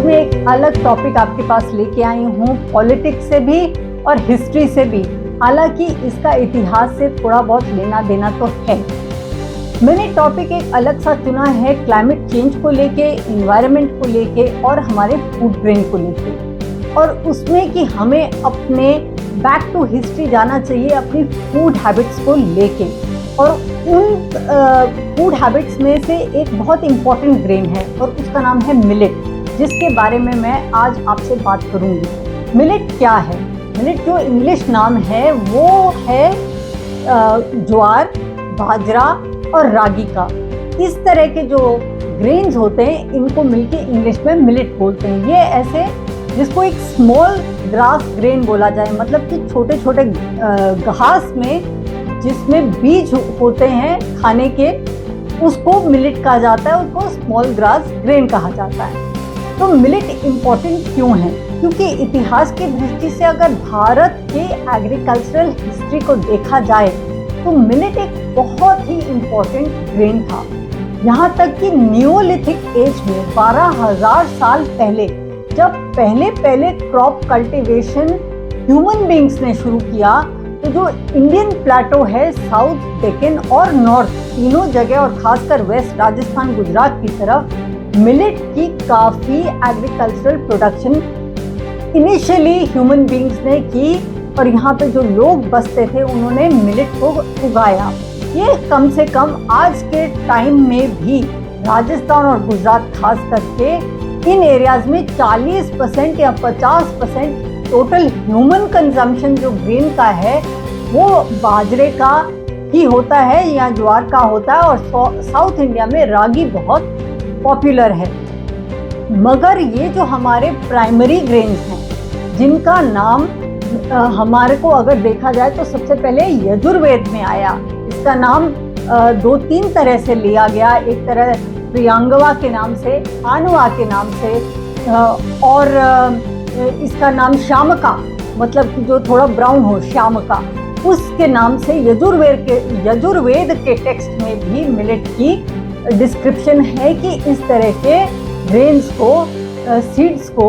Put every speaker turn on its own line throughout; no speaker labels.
में एक अलग टॉपिक आपके पास लेके आई हूँ, पॉलिटिक्स से भी और हिस्ट्री से भी। हालांकि इसका इतिहास से थोड़ा बहुत लेना देना तो है। मैंने टॉपिक एक अलग सा चुना है, क्लाइमेट चेंज को लेके, एनवायरनमेंट को लेके और हमारे फूड ग्रेन को लेके, और उसमें कि हमें अपने बैक टू हिस्ट्री जाना चाहिए अपनी फूड हैबिट्स को लेके। और उन फूड हैबिट्स में से एक बहुत इम्पॉर्टेंट ग्रेन है और उसका नाम है मिलेट, जिसके बारे में मैं आज आपसे बात करूंगी। मिलेट क्या है? मिलेट जो इंग्लिश नाम है वो है ज्वार, बाजरा और रागी का। इस तरह के जो ग्रेन्स होते हैं इनको मिलके इंग्लिश में मिलेट बोलते हैं। ये ऐसे जिसको एक स्मॉल ग्रास ग्रेन बोला जाए, मतलब कि छोटे छोटे घास में जिसमें बीज होते हैं खाने के, उसको मिलेट कहा जाता है, उसको स्मॉल ग्रास ग्रेन कहा जाता है। तो मिलेट इम्पॉर्टेंट क्यों है? क्योंकि इतिहास की दृष्टि से अगर भारत के एग्रीकल्चरल हिस्ट्री को देखा जाए तो मिलेट एक बहुत ही इम्पॉर्टेंट ग्रेन था। यहाँ तक कि नियोलिथिक एज में 12,000 साल पहले, जब पहले क्रॉप कल्टीवेशन ह्यूमन बींग्स ने शुरू किया, तो जो इंडियन प्लेटो है, साउथ डेक्कन और नॉर्थ, तीनों जगह और खासकर वेस्ट राजस्थान गुजरात की तरफ मिलेट की काफ़ी agricultural production initially human beings ने की, और यहाँ पे जो लोग बसते थे उन्होंने मिलेट को उगाया। ये कम से कम आज के टाइम में भी राजस्थान और गुजरात खास करके इन एरियाज में 40% या 50% टोटल ह्यूमन कंजम्पशन जो ग्रेन का है वो बाजरे का ही होता है या ज्वार का होता है, और साउथ इंडिया में रागी बहुत पॉपुलर है। मगर ये जो हमारे प्राइमरी ग्रेन्स हैं जिनका नाम हमारे को अगर देखा जाए तो सबसे पहले यजुर्वेद में आया। इसका नाम 2-3 तरह से लिया गया। एक तरह प्रियांगवा के नाम से, आनुवा के नाम से, और इसका नाम श्यामका, मतलब कि जो थोड़ा ब्राउन हो, श्यामका, उसके नाम से यजुर्वेद के टेक्स्ट में भी मिलेट की डिस्क्रिप्शन है कि इस तरह के ग्रेन्स को, सीड्स को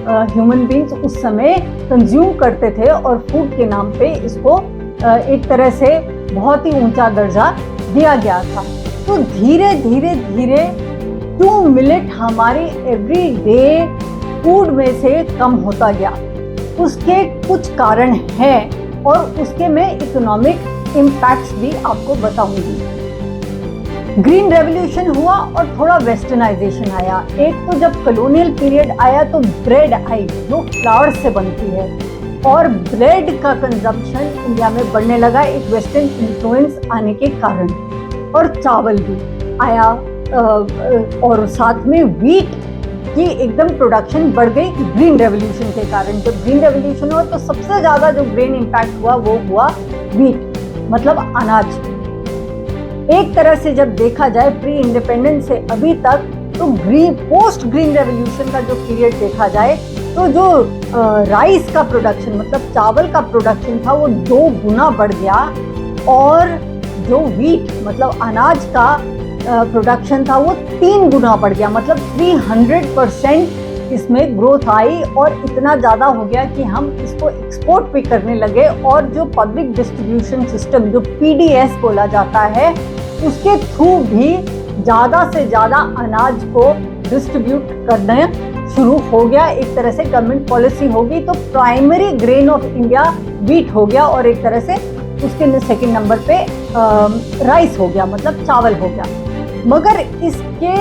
ह्यूमन बींग्स उस समय कंज्यूम करते थे और फूड के नाम पे इसको एक तरह से बहुत ही ऊंचा दर्जा दिया गया था। तो धीरे धीरे टू मिलेट हमारे एवरीडे फूड में से कम होता गया। उसके कुछ कारण हैं और उसके मैं इकोनॉमिक इम्पैक्ट्स भी आपको बताऊंगी। ग्रीन रेवोल्यूशन हुआ और थोड़ा वेस्टर्नाइजेशन आया। एक तो जब कॉलोनियल पीरियड आया तो ब्रेड आई जो फ्लावर से बनती है, और ब्रेड का कंजम्पशन इंडिया में बढ़ने लगा एक वेस्टर्न इन्फ्लुएंस आने के कारण, और चावल भी आया, और साथ में व्हीट की एकदम प्रोडक्शन बढ़ गई ग्रीन रेवोल्यूशन के कारण। जब ग्रीन रेवोल्यूशन हुआ तो सबसे ज़्यादा जो ग्रेन इम्पैक्ट हुआ वो हुआ व्हीट, मतलब अनाज। एक तरह से जब देखा जाए प्री इंडिपेंडेंस से अभी तक, तो पोस्ट ग्रीन रेवोल्यूशन का जो पीरियड देखा जाए तो जो राइस का प्रोडक्शन, मतलब चावल का प्रोडक्शन था, वो 2 गुना बढ़ गया, और जो व्हीट मतलब अनाज का प्रोडक्शन था वो 3 गुना बढ़ गया, मतलब 300% इसमें ग्रोथ आई, और इतना ज़्यादा हो गया कि हम इसको एक्सपोर्ट भी करने लगे। और जो पब्लिक डिस्ट्रीब्यूशन सिस्टम, जो PDS बोला जाता है, उसके थ्रू भी ज़्यादा से ज़्यादा अनाज को डिस्ट्रीब्यूट करना शुरू हो गया। एक तरह से गवर्नमेंट पॉलिसी होगी, तो primary grain of India wheat हो गया, और एक तरह से उसके सेकंड नंबर पे राइस हो गया, मतलब चावल हो गया। मगर इसके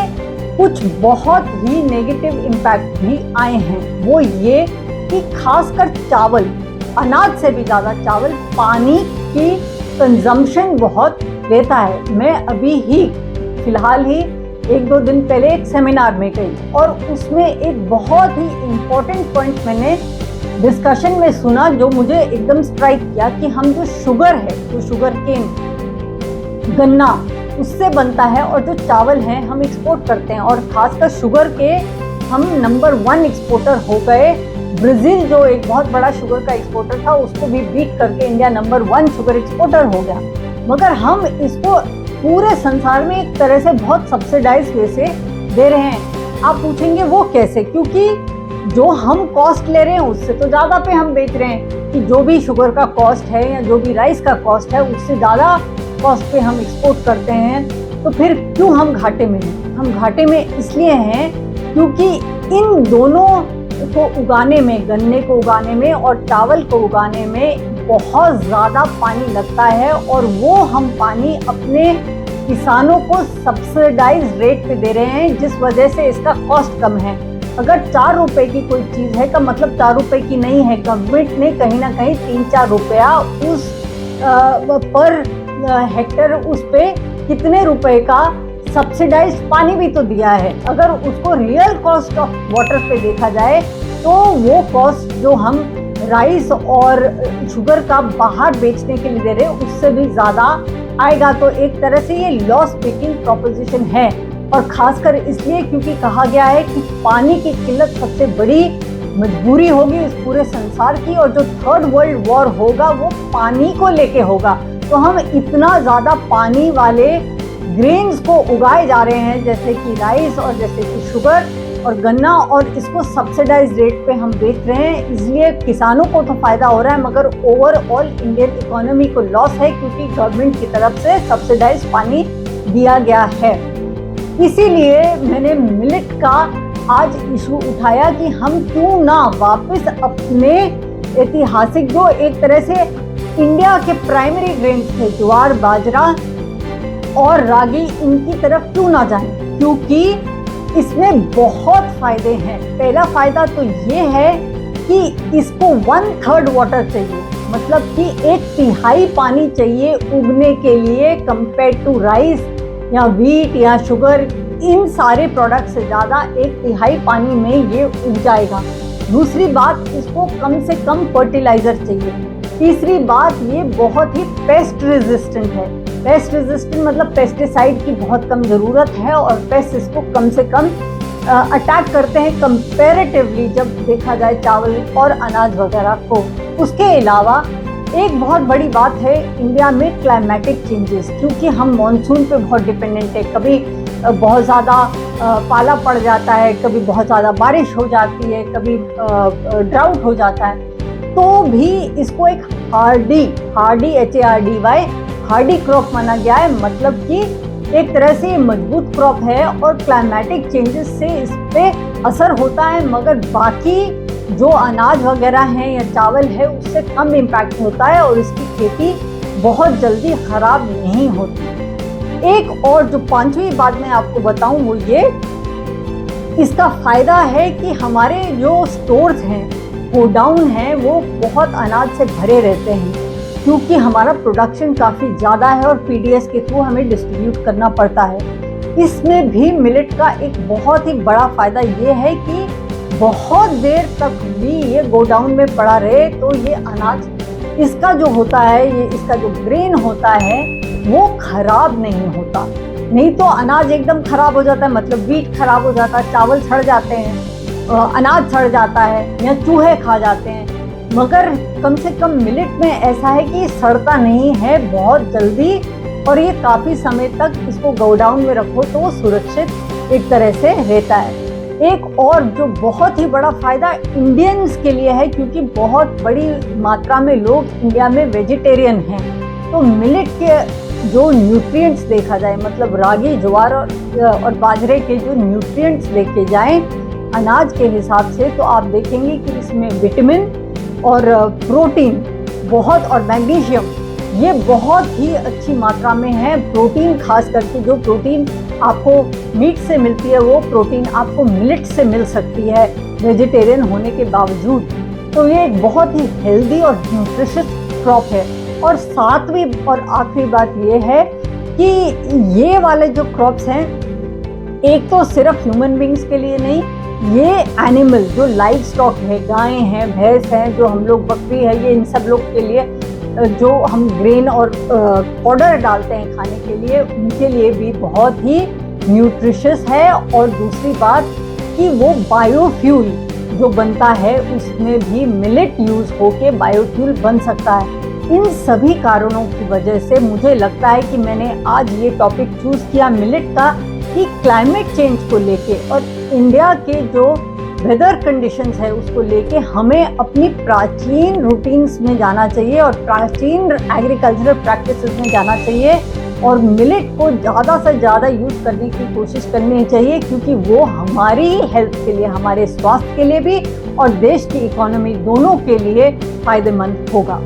कुछ बहुत ही नेगेटिव इम्पैक्ट भी आए हैं। वो ये कि खासकर चावल, अनाज से भी ज़्यादा चावल पानी की कंजम्पशन बहुत लेता है। मैं अभी ही फिलहाल ही 1-2 दिन पहले एक सेमिनार में गई, और उसमें एक बहुत ही इम्पोर्टेंट पॉइंट मैंने डिस्कशन में सुना जो मुझे एकदम स्ट्राइक किया, कि हम जो शुगर है, जो शुगर केन, गन्ना, उससे बनता है, और जो चावल है हम एक्सपोर्ट करते हैं, और खासकर शुगर के हम नंबर 1 एक्सपोर्टर हो गए। ब्राज़ील जो एक बहुत बड़ा शुगर का एक्सपोर्टर था, उसको भी बीट करके इंडिया नंबर 1 शुगर एक्सपोर्टर हो गया। मगर हम इसको पूरे संसार में एक तरह से बहुत सब्सिडाइज वे से दे रहे हैं। आप पूछेंगे वो कैसे, क्योंकि जो हम कॉस्ट ले रहे हैं उससे तो ज़्यादा पे हम बेच रहे हैं कि जो भी शुगर का कॉस्ट है या जो भी राइस का कॉस्ट है उससे ज़्यादा कॉस्ट पे हम एक्सपोर्ट करते हैं। तो फिर क्यों हम घाटे में हैं? हम घाटे में इसलिए हैं क्योंकि इन दोनों को उगाने में, गन्ने को उगाने में और चावल को उगाने में बहुत ज़्यादा पानी लगता है, और वो हम पानी अपने किसानों को सब्सिडाइज रेट पे दे रहे हैं, जिस वजह से इसका कॉस्ट कम है। अगर 4 रुपए की कोई चीज़ है का मतलब 4 रुपए की नहीं है। गवर्नमेंट ने कहीं ना कहीं 3-4 रुपया उस पर हेक्टर उस पे कितने रुपए का सब्सिडाइज पानी भी तो दिया है। अगर उसको रियल कॉस्ट ऑफ वाटर पे देखा जाए तो वो कॉस्ट जो हम राइस और शुगर का बाहर बेचने के लिए दे रहे हैं उससे भी ज़्यादा आएगा। तो एक तरह से ये लॉस मेकिंग प्रोपोजिशन है, और खासकर इसलिए क्योंकि कहा गया है कि पानी की किल्लत सबसे बड़ी मजबूरी होगी इस पूरे संसार की, और जो 3rd वर्ल्ड वॉर होगा वो पानी को लेके होगा। तो हम इतना ज़्यादा पानी वाले ग्रेन्स को उगाए जा रहे हैं जैसे कि राइस और जैसे कि शुगर और गन्ना, और इसको सब्सिडाइज रेट पे हम बेच रहे हैं। इसलिए किसानों को तो फायदा हो रहा है, मगर ओवरऑल इंडियन इकोनॉमी को लॉस है, क्योंकि गवर्नमेंट की तरफ से सब्सिडाइज पानी दिया गया है। इसीलिए मैंने मिलेट का आज इशू उठाया कि हम क्यों ना वापस अपने ऐतिहासिक, जो एक तरह से इंडिया के प्राइमरी ग्रेन्स थे, ज्वार, बाजरा और रागी, इनकी तरफ क्यों ना जाएं, क्योंकि इसमें बहुत फायदे हैं। पहला फायदा तो ये है कि इसको 1/3 वाटर चाहिए, मतलब कि 1/3 पानी चाहिए उगने के लिए, कंपेयर टू राइस या व्हीट या शुगर। इन सारे प्रोडक्ट से ज़्यादा 1/3 पानी में ये उग जाएगा। दूसरी बात, इसको कम से कम फर्टिलाइजर चाहिए। तीसरी बात, ये बहुत ही पेस्ट रेजिस्टेंट है। पेस्ट रेजिस्टेंट मतलब पेस्टिसाइड की बहुत कम ज़रूरत है, और पेस्ट इसको कम से कम अटैक करते हैं कंपैरेटिवली जब देखा जाए चावल और अनाज वगैरह को। उसके अलावा एक बहुत बड़ी बात है इंडिया में क्लाइमेटिक चेंजेस, क्योंकि हम मॉनसून पे बहुत डिपेंडेंट है। कभी बहुत ज़्यादा पाला पड़ जाता है, कभी बहुत ज़्यादा बारिश हो जाती है, कभी ड्राउट हो जाता है। तो भी इसको एक हार्डी HARDY हार्डी क्रॉप माना गया है, मतलब कि एक तरह से ये मजबूत क्रॉप है और क्लाइमेटिक चेंजेस से इस पे असर होता है, मगर बाकी जो अनाज वगैरह हैं या चावल है उससे कम इम्पैक्ट होता है, और इसकी खेती बहुत जल्दी ख़राब नहीं होती। एक और जो 5वीं बात मैं आपको बताऊं वो ये, इसका फ़ायदा है कि हमारे जो स्टोर्स हैं, गोडाउन हैं, वो बहुत अनाज से भरे रहते हैं, क्योंकि हमारा प्रोडक्शन काफ़ी ज़्यादा है और PDS के थ्रू हमें डिस्ट्रीब्यूट करना पड़ता है। इसमें भी मिलेट का एक बहुत ही बड़ा फ़ायदा ये है कि बहुत देर तक भी ये गोडाउन में पड़ा रहे तो ये अनाज, इसका जो होता है, ये इसका जो ग्रेन होता है वो खराब नहीं होता। नहीं तो अनाज एकदम खराब हो जाता है, मतलब व्हीट खराब हो जाता है, चावल सड़ जाते हैं, अनाज सड़ जाता है या चूहे खा जाते हैं। मगर कम से कम मिलेट में ऐसा है कि सड़ता नहीं है बहुत जल्दी, और ये काफ़ी समय तक इसको गोडाउन में रखो तो वो सुरक्षित एक तरह से रहता है। एक और जो बहुत ही बड़ा फ़ायदा इंडियंस के लिए है, क्योंकि बहुत बड़ी मात्रा में लोग इंडिया में वेजिटेरियन हैं, तो मिलेट के जो न्यूट्रिएंट्स देखा जाए, मतलब रागी, ज्वार और बाजरे के जो न्यूट्रिएंट्स देखे जाएं अनाज के हिसाब से, तो आप देखेंगे कि इसमें विटामिन और प्रोटीन बहुत, और मैग्नीशियम, ये बहुत ही अच्छी मात्रा में है। प्रोटीन, खास करके जो प्रोटीन आपको मीट से मिलती है वो प्रोटीन आपको मिलेट से मिल सकती है वेजिटेरियन होने के बावजूद। तो ये एक बहुत ही हेल्दी और न्यूट्रिशियस क्रॉप है। और 7वीं और आखिरी बात ये है कि ये वाले जो क्रॉप्स हैं, एक तो सिर्फ ह्यूमन बींग्स के लिए नहीं, ये एनिमल जो लाइव स्टॉक है, गायें हैं, भैंस हैं, जो हम लोग, बकरी है, ये इन सब लोग के लिए जो हम ग्रेन और पाउडर डालते हैं खाने के लिए, उनके लिए भी बहुत ही न्यूट्रिशियस है। और दूसरी बात कि वो बायोफ्यूल जो बनता है उसमें भी मिलेट यूज़ होके बायोफ्यूल बन सकता है। इन सभी कारणों की वजह से मुझे लगता है कि मैंने आज ये टॉपिक चूज़ किया मिलेट का, कि क्लाइमेट चेंज को लेके और इंडिया के जो वेदर कंडीशंस है उसको लेके हमें अपनी प्राचीन रूटीन्स में जाना चाहिए और प्राचीन एग्रीकल्चरल प्रैक्टिसेस में जाना चाहिए और मिलेट को ज़्यादा से ज़्यादा यूज़ करने की कोशिश करनी चाहिए, क्योंकि वो हमारी हेल्थ के लिए, हमारे स्वास्थ्य के लिए भी और देश की इकोनॉमी दोनों के लिए फ़ायदेमंद होगा।